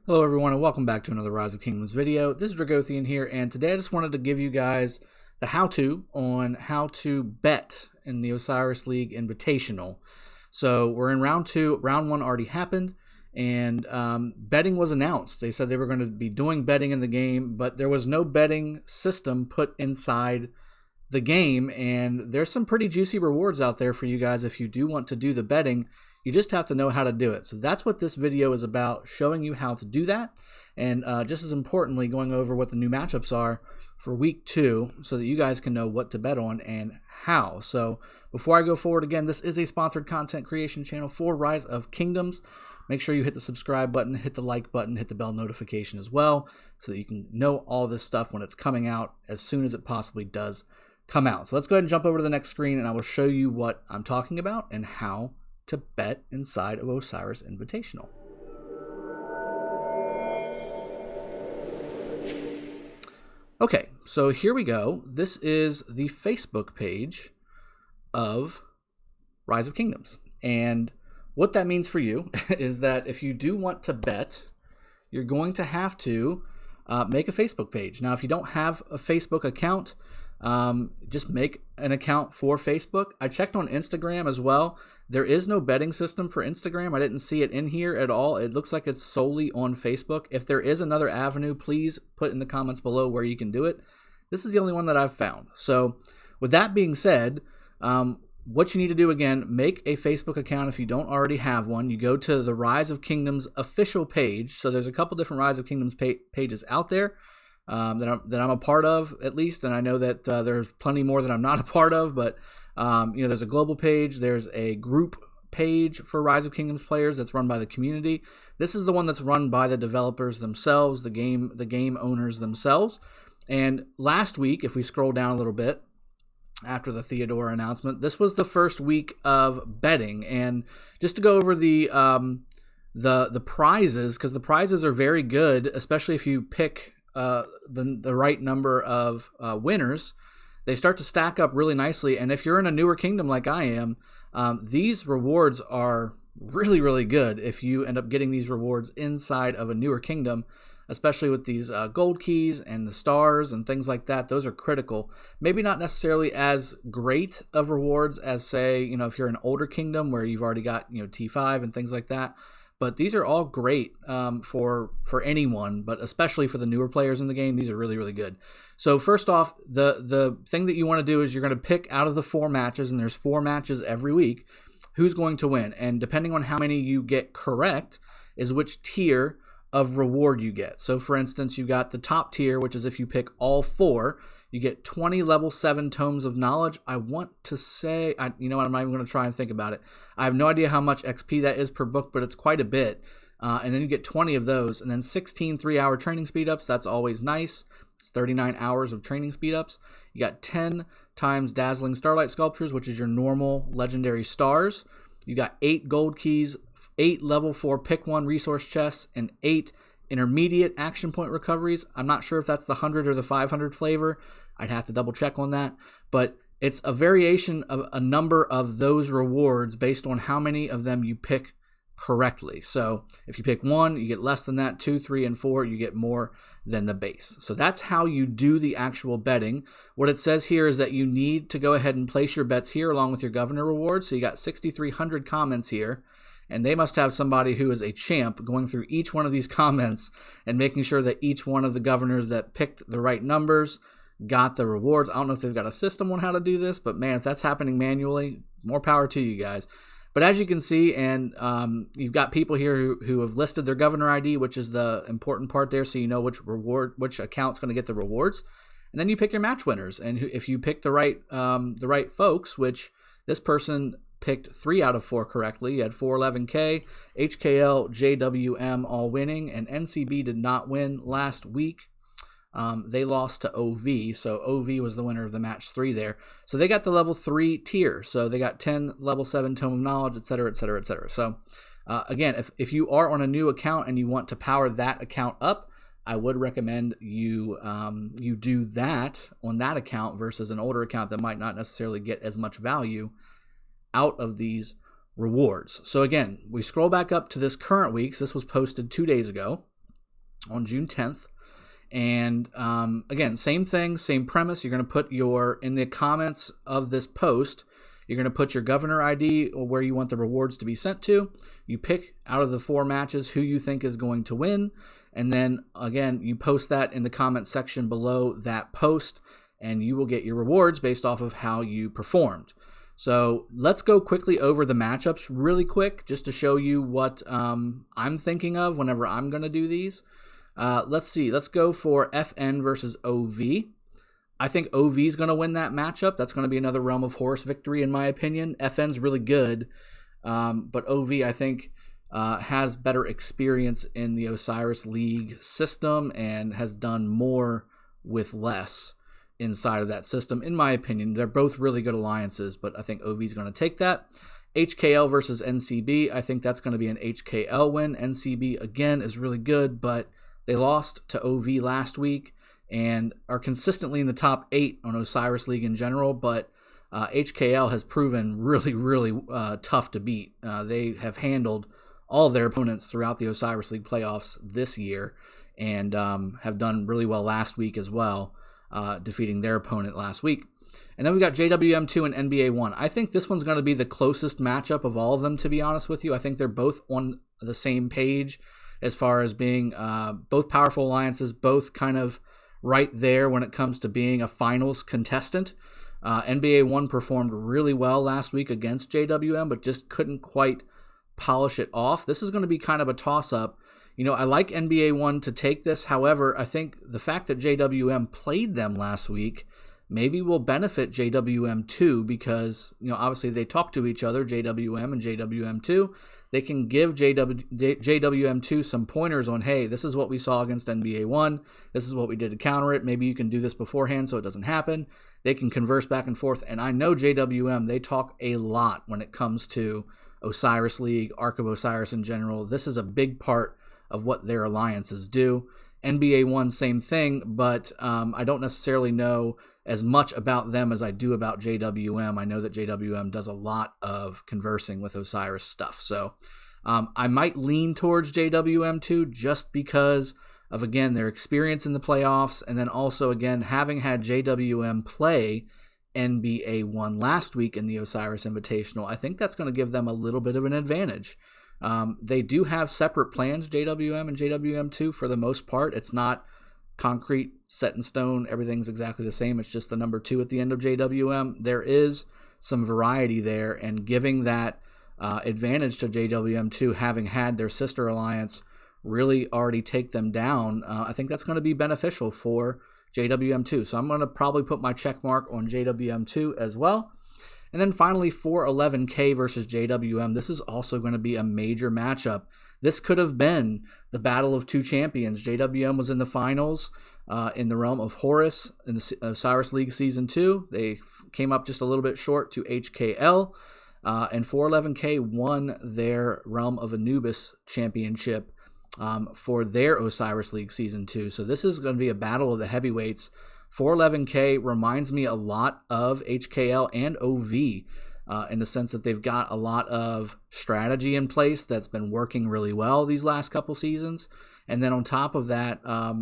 Hello everyone and welcome back to another Rise of Kingdoms video. This is Dragothien here, and today I just wanted to give you guys the how-to on how to bet in the Osiris League Invitational. So we're in round 2. Round 1 already happened, and betting was announced. They said they were going to be doing betting in the game, but there was no betting system put inside the game, and there's some pretty juicy rewards out there for you guys if you do want to do the betting. You just have to know how to do it. So that's what this video is about, showing you how to do that. And just as importantly, going over what the new matchups are for week 2 so that you guys can know what to bet on and how. So before I go forward, again, this is a sponsored content creation channel for Rise of Kingdoms. Make sure you hit the subscribe button, hit the like button, hit the bell notification as well so that you can know all this stuff when it's coming out as soon as it possibly does come out. So let's go ahead and jump over to the next screen and I will show you what I'm talking about and how to bet inside of Osiris Invitational. Okay, so here we go. This is the Facebook page of Rise of Kingdoms. And what that means for you is that if you do want to bet, you're going to have to make a Facebook page. Now, if you don't have a Facebook account, just make an account for Facebook. I checked on Instagram as well. There is no betting system for Instagram. I didn't see it in here at all. It looks like it's solely on Facebook. If there is another avenue, please put in the comments below where you can do it. This is the only one that I've found. So with that being said, what you need to do, again, make a Facebook account if you don't already have one. You go to the Rise of Kingdoms official page. So there's a couple different Rise of Kingdoms pages out there. That I'm a part of, at least, and I know that there's plenty more that I'm not a part of, but there's a global page, there's a group page for Rise of Kingdoms players that's run by the community. This is the one that's run by the developers themselves, the game owners themselves. And last week, if we scroll down a little bit after the Theodora announcement, this was the first week of betting. And just to go over the prizes, because the prizes are very good, especially if you pick the right number of winners. They start to stack up really nicely, and if you're in a newer kingdom like I am, these rewards are really, really good if you end up getting these rewards inside of a newer kingdom, especially with these gold keys and the stars and things like that. Those are critical. Maybe not necessarily as great of rewards as, say, if you're an older kingdom where you've already got T5 and things like that. But these are all great for anyone, but especially for the newer players in the game. These are really, really good. So first off, the thing that you want to do is you're going to pick out of the 4 matches, and there's 4 matches every week, who's going to win. And depending on how many you get correct is which tier of reward you get. So for instance, you got the top tier, which is if you pick all 4, you get 20 level 7 tomes of knowledge. I want to say, you know what, I'm not even going to try and think about it. I have no idea how much XP that is per book, but it's quite a bit. And then you get 20 of those, and then 16 3-hour training speed ups. That's always nice. It's 39 hours of training speed ups. You got 10 times dazzling starlight sculptures, which is your normal legendary stars. You got 8 gold keys, 8 level 4 pick 1 resource chests, and 8 intermediate action point recoveries. I'm not sure if that's the 100 or the 500 flavor. I'd have to double check on that. But it's a variation of a number of those rewards based on how many of them you pick correctly. So if you pick 1, you get less than that. 2, 3, and 4, you get more than the base. So that's how you do the actual betting. What it says here is that you need to go ahead and place your bets here along with your governor rewards. So you got 6,300 comments here. And they must have somebody who is a champ going through each one of these comments and making sure that each one of the governors that picked the right numbers got the rewards. I don't know if they've got a system on how to do this, but man, if that's happening manually, more power to you guys. But as you can see, and you've got people here who have listed their governor ID, which is the important part there, so you know which account's going to get the rewards. And then you pick your match winners. And if you pick the right folks, which this person picked 3 out of 4 correctly. You had 411K, HKL, JWM all winning, and NCB did not win last week. They lost to OV, so OV was the winner of the match 3 there. So they got the level 3 tier, so they got 10 level 7 Tome of Knowledge, etc., etc., etc. So again, if you are on a new account and you want to power that account up, I would recommend you do that on that account versus an older account that might not necessarily get as much value out of these rewards. So again, we scroll back up to this current week's. This was posted 2 days ago. on June 10th. And again, same thing, same premise. You're going to put in the comments of this post, you're going to put your governor ID or where you want the rewards to be sent to. You pick out of the 4 matches who you think is going to win. And then, again, you post that in the comment section below that post, and you will get your rewards based off of how you performed. So let's go quickly over the matchups really quick, just to show you what I'm thinking of whenever I'm going to do these. Let's see. Let's go for FN versus OV. I think OV is going to win that matchup. That's going to be another Realm of Horus victory, in my opinion. FN's really good, but OV, I think, has better experience in the Osiris League system and has done more with less inside of that system, in my opinion. They're both really good alliances, but I think OV is going to take that. HKL versus NCB. I think that's going to be an HKL win. NCB, again, is really good, but they lost to OV last week and are consistently in the top 8 on Osiris League in general, but HKL has proven really, really tough to beat. They have handled all their opponents throughout the Osiris League playoffs this year and have done really well last week as well, defeating their opponent last week. And then we got JWM2 and NBA1. I think this one's going to be the closest matchup of all of them, to be honest with you. I think they're both on the same page as far as being both powerful alliances, both kind of right there when it comes to being a finals contestant. NBA1 performed really well last week against JWM, but just couldn't quite polish it off. This is going to be kind of a toss-up. You know, I like NBA1 to take this. However, I think the fact that JWM played them last week maybe will benefit JWM2 because, you know, obviously they talk to each other, JWM and JWM2. They can give JWM2 some pointers on, hey, this is what we saw against NBA1. This is what we did to counter it. Maybe you can do this beforehand so it doesn't happen. They can converse back and forth. And I know JWM, they talk a lot when it comes to Osiris League, Ark of Osiris in general. This is a big part of what their alliances do. NBA1, same thing, but I don't necessarily know as much about them as I do about JWM. I know that JWM does a lot of conversing with Osiris stuff. So I might lean towards JWM2 just because of, again, their experience in the playoffs, and then also, again, having had JWM play NBA1 last week in the Osiris Invitational. I think that's going to give them a little bit of an advantage. They do have separate plans, JWM and JWM2, for the most part. It's not concrete, set in stone, everything's exactly the same. It's just the number 2 at the end of JWM. There is some variety there, and giving that advantage to JWM2, having had their sister alliance really already take them down, I think that's going to be beneficial for JWM2. So I'm going to probably put my check mark on JWM2 as well. And then finally, 411K versus JWM. This is also going to be a major matchup. This could have been the battle of 2 champions. JWM was in the finals in the Realm of Horus in the Osiris League Season 2. They came up just a little bit short to HKL. And 411K won their Realm of Anubis championship for their Osiris League Season 2. So this is going to be a battle of the heavyweights. 411K reminds me a lot of HKL and OV in the sense that they've got a lot of strategy in place that's been working really well these last couple seasons. And then on top of that,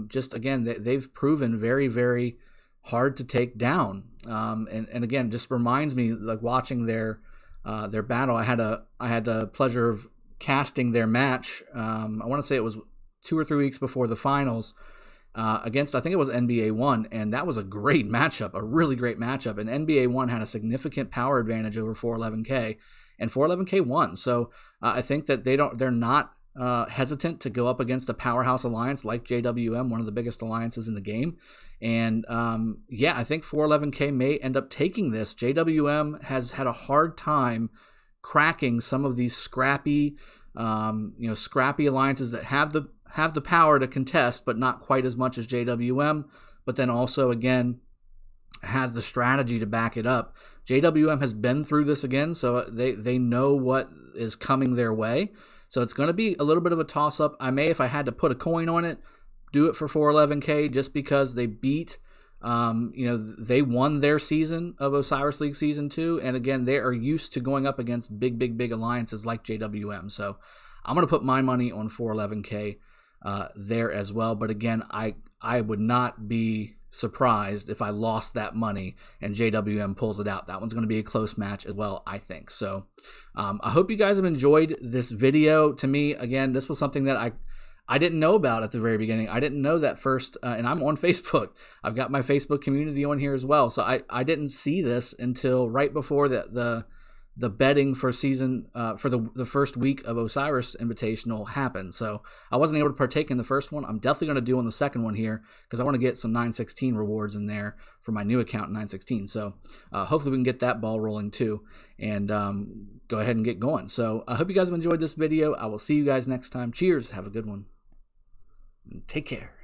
just again, they've proven very, very hard to take down. And again, just reminds me, like, watching their battle. I had the pleasure of casting their match. I want to say it was 2 or 3 weeks before the finals. Against, I think it was NBA1, and that was a great matchup, a really great matchup. And NBA1 had a significant power advantage over 411K, and 411K won. So I think that they're not hesitant to go up against a powerhouse alliance like JWM, one of the biggest alliances in the game. And I think 411K may end up taking this. JWM has had a hard time cracking some of these scrappy alliances that have the power to contest, but not quite as much as JWM, but then also, again, has the strategy to back it up. JWM has been through this again, so they know what is coming their way. So it's going to be a little bit of a toss-up. I may, if I had to put a coin on it, do it for 411K just because they beat, they won their season of Osiris League Season 2, and again, they are used to going up against big alliances like JWM. So I'm going to put my money on 411K. there as well. But again, I would not be surprised if I lost that money and JWM pulls it out. That one's going to be a close match as well, I think. So I hope you guys have enjoyed this video. To me, again, this was something that I didn't know about at the very beginning. I didn't know that first, and I'm on Facebook. I've got my Facebook community on here as well. So I didn't see this until right before the betting for season for the first week of Osiris Invitational happened. So I wasn't able to partake in the first one. I'm definitely going to do on the second one here because I want to get some 916 rewards in there for my new account 916. So hopefully we can get that ball rolling too and go ahead and get going. So I hope you guys have enjoyed this video. I will see you guys next time. Cheers. Have a good one. Take care.